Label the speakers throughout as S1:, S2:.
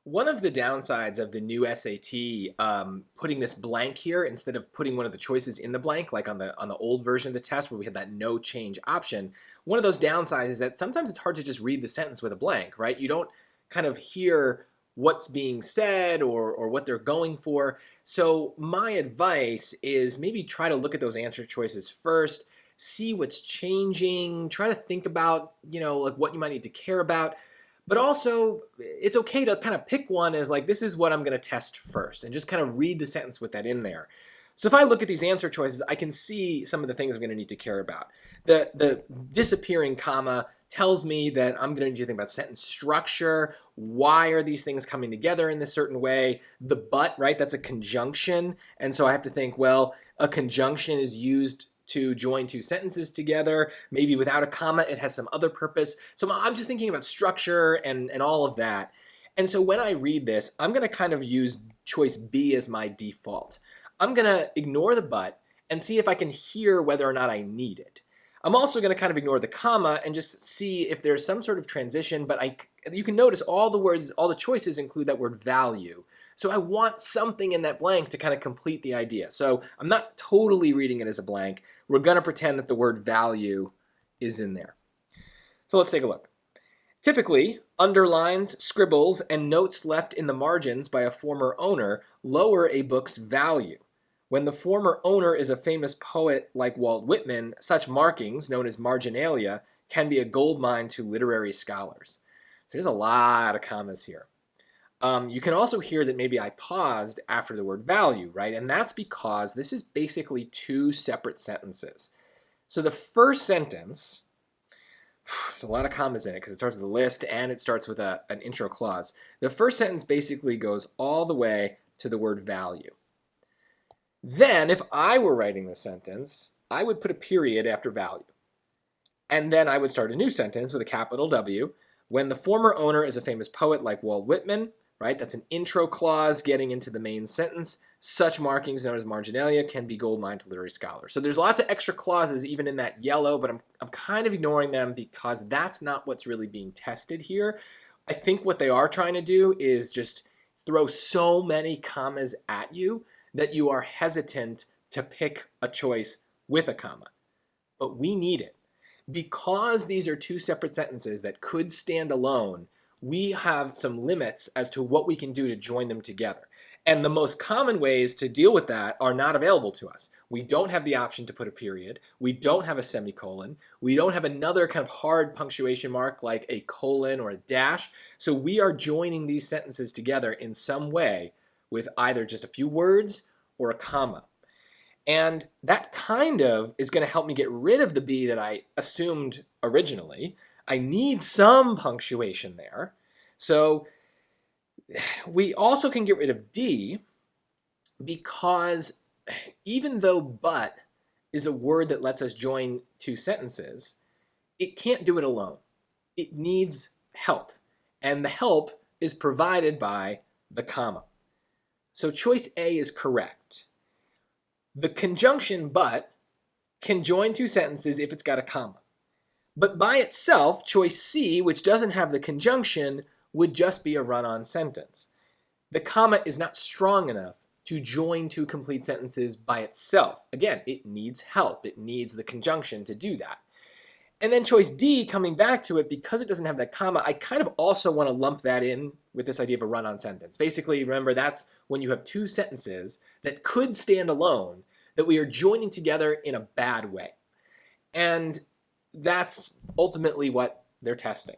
S1: One of the downsides of the new SAT, putting this blank here instead of putting one of the choices in the blank, like on the old version of the test where we had that no change option, one of those downsides is that sometimes it's hard to just read the sentence with a blank, right? You don't kind of hear what's being said or what they're going for. So my advice is maybe try to look at those answer choices first, see what's changing, try to think about, like what you might need to care about. But also, it's okay to kind of pick one as like, this is what I'm going to test first, and just kind of read the sentence with that in there. So if I look at these answer choices, I can see some of the things I'm going to need to care about. The disappearing comma tells me that I'm going to need to think about sentence structure. Why are these things coming together in this certain way? The but, right? That's a conjunction. And so I have to think, well, a conjunction is used to join two sentences together. Maybe without a comma, it has some other purpose. So I'm just thinking about structure and all of that. And so when I read this, I'm going to kind of use choice B as my default. I'm going to ignore the but and see if I can hear whether or not I need it. I'm also going to kind of ignore the comma and just see if there's some sort of transition, but you can notice all the words, all the choices include that word value. So I want something in that blank to kind of complete the idea. So I'm not totally reading it as a blank. We're going to pretend that the word value is in there. So let's take a look. Typically, underlines, scribbles, and notes left in the margins by a former owner lower a book's value. When the former owner is a famous poet like Walt Whitman, such markings, known as marginalia, can be a goldmine to literary scholars. So there's a lot of commas here. You can also hear that maybe I paused after the word value, right? And that's because this is basically two separate sentences. So the first sentence, there's a lot of commas in it because it starts with a list and it starts with an intro clause. The first sentence basically goes all the way to the word value. Then, if I were writing the sentence, I would put a period after value. And then I would start a new sentence with a capital W. When the former owner is a famous poet like Walt Whitman, right? That's an intro clause getting into the main sentence. Such markings known as marginalia can be goldmine to literary scholars. So there's lots of extra clauses even in that yellow, but I'm kind of ignoring them because that's not what's really being tested here. I think what they are trying to do is just throw so many commas at you that you are hesitant to pick a choice with a comma. But we need it. Because these are two separate sentences that could stand alone, we have some limits as to what we can do to join them together. And the most common ways to deal with that are not available to us. We don't have the option to put a period. We don't have a semicolon. We don't have another kind of hard punctuation mark like a colon or a dash. So we are joining these sentences together in some way with either just a few words or a comma. And that kind of is going to help me get rid of the B that I assumed originally. I need some punctuation there. So we also can get rid of D because even though but is a word that lets us join two sentences, it can't do it alone. It needs help. And the help is provided by the comma. So choice A is correct. The conjunction but can join two sentences if it's got a comma. But by itself, choice C, which doesn't have the conjunction, would just be a run-on sentence. The comma is not strong enough to join two complete sentences by itself. Again, it needs help. It needs the conjunction to do that. And then choice D, coming back to it, because it doesn't have that comma, I kind of also want to lump that in with this idea of a run-on sentence. Basically, remember, that's when you have two sentences that could stand alone that we are joining together in a bad way. And that's ultimately what they're testing.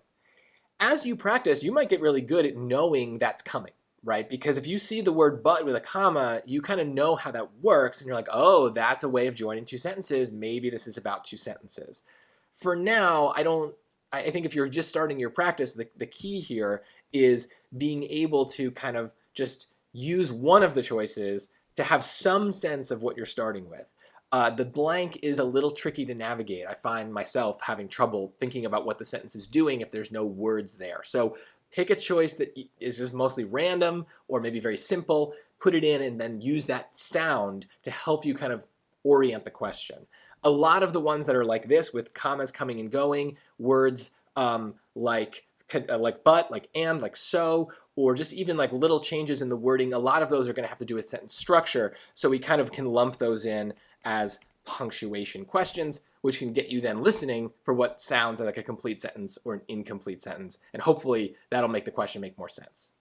S1: As you practice, you might get really good at knowing that's coming, right? Because if you see the word but with a comma, you kind of know how that works, and you're like, oh, that's a way of joining two sentences. Maybe this is about two sentences. For now, I think if you're just starting your practice, the key here is being able to kind of just use one of the choices to have some sense of what you're starting with. The blank is a little tricky to navigate. I find myself having trouble thinking about what the sentence is doing if there's no words there. So pick a choice that is just mostly random or maybe very simple, put it in, and then use that sound to help you kind of orient the question. A lot of the ones that are like this with commas coming and going, words like like but, like and, like so, or just even like little changes in the wording. A lot of those are going to have to do with sentence structure, so we kind of can lump those in as punctuation questions, which can get you then listening for what sounds like a complete sentence or an incomplete sentence, and hopefully that'll make the question make more sense.